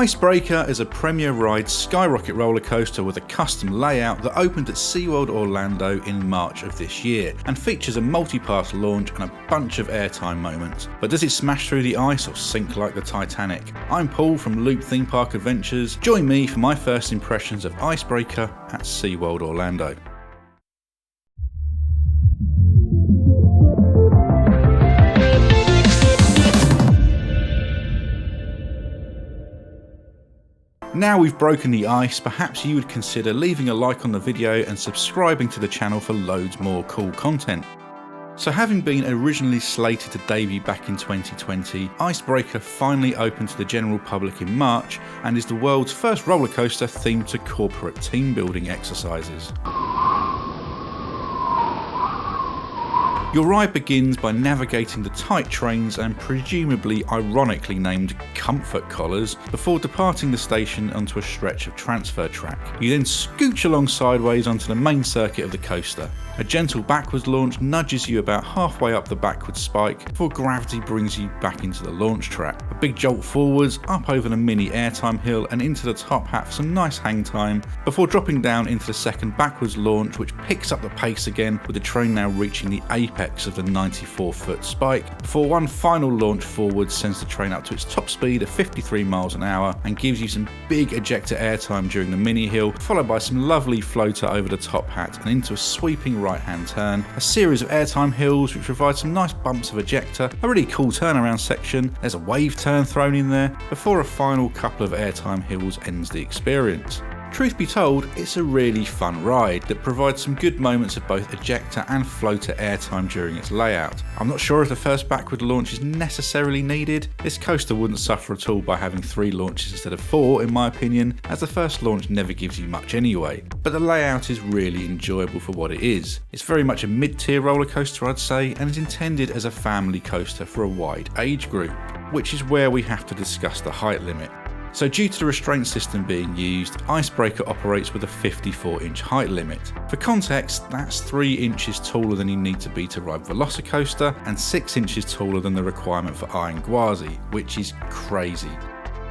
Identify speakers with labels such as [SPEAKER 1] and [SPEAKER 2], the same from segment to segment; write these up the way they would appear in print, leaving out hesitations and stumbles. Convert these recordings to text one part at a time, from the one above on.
[SPEAKER 1] Icebreaker is a premier ride skyrocket roller coaster with a custom layout that opened at Seaworld Orlando in March of this year and features a multi-pass launch and a bunch of airtime moments. But does it smash through the ice or sink like the Titanic? I'm Paul from Loop Theme Park Adventures. Join me for my first impressions of Icebreaker at Seaworld Orlando. Now we've broken the ice, perhaps you would consider leaving a like on the video and subscribing to the channel for loads more cool content. So having been originally slated to debut back in 2020, Icebreaker finally opened to the general public in March and is the world's first roller coaster themed to corporate team building exercises. Your ride begins by navigating the tight trains and presumably ironically named comfort collars before departing the station onto a stretch of transfer track. You then scooch along sideways onto the main circuit of the coaster. A gentle backwards launch nudges you about halfway up the backward spike before gravity brings you back into the launch track. A big jolt forwards, up over the mini airtime hill and into the top hat for some nice hang time before dropping down into the second backwards launch, which picks up the pace again with the train now reaching the apex of the 94-foot spike before one final launch forward sends the train up to its top speed of 53 miles an hour and gives you some big ejector airtime during the mini hill, followed by some lovely floater over the top hat and into a sweeping right hand turn, a series of airtime hills which provide some nice bumps of ejector, a really cool turnaround section, there's a wave turn thrown in there, before a final couple of airtime hills ends the experience. Truth be told, it's a really fun ride that provides some good moments of both ejector and floater airtime during its layout. I'm not sure if the first backward launch is necessarily needed. This coaster wouldn't suffer at all by having 3 launches instead of 4 in my opinion, as the first launch never gives you much anyway. But the layout is really enjoyable for what it is. It's very much a mid-tier roller coaster I'd say, and is intended as a family coaster for a wide age group, which is where we have to discuss the height limit. So due to the restraint system being used, Icebreaker operates with a 54-inch height limit. For context, that's 3 inches taller than you need to be to ride Velocicoaster and 6 inches taller than the requirement for Iron Gwazi, which is crazy.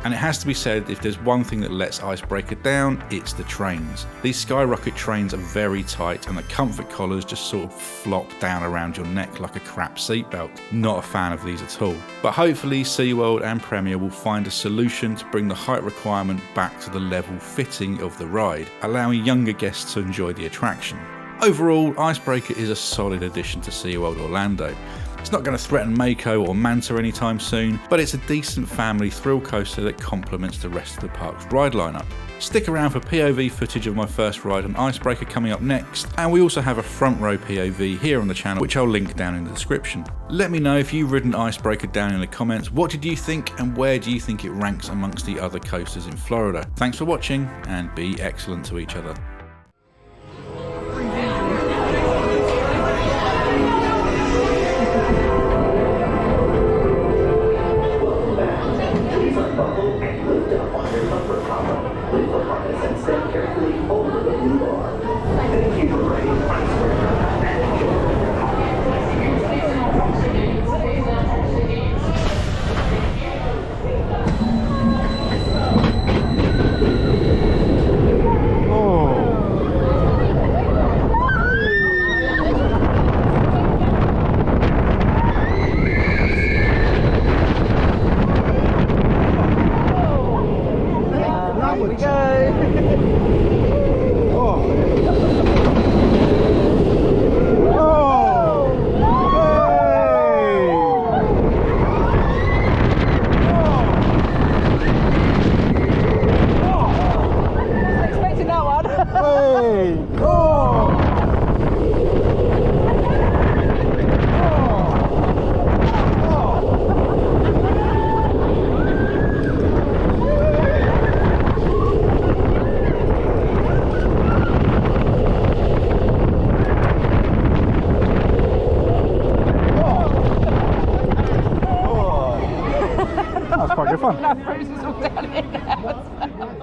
[SPEAKER 1] And it has to be said, if there's one thing that lets Icebreaker down, it's the trains. These skyrocket trains are very tight and the comfort collars just sort of flop down around your neck like a crap seatbelt. Not a fan of these at all. But hopefully SeaWorld and Premier will find a solution to bring the height requirement back to the level fitting of the ride, allowing younger guests to enjoy the attraction. Overall, Icebreaker is a solid addition to SeaWorld Orlando. It's not going to threaten Mako or Manta anytime soon, but it's a decent family thrill coaster that complements the rest of the park's ride lineup. Stick around for POV footage of my first ride on Icebreaker coming up next, and we also have a front row POV here on the channel which I'll link down in the description. Let me know if you've ridden Icebreaker down in the comments. What did you think and where do you think it ranks amongst the other coasters in Florida? Thanks for watching and be excellent to each other.
[SPEAKER 2] That was quite good fun.
[SPEAKER 3] That bruises all down here now.